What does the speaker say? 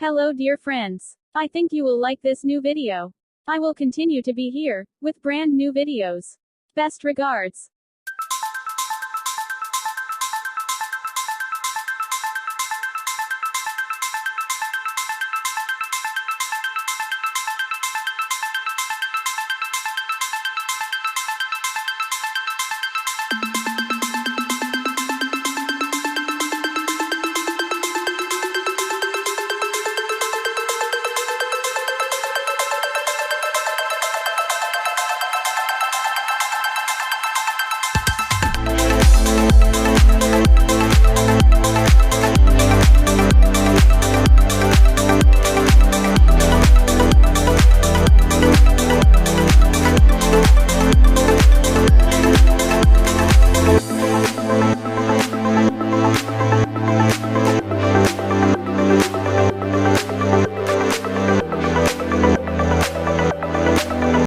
Hello dear friends. I think you will like this new video. I will continue to be here, with brand new videos. Best regards.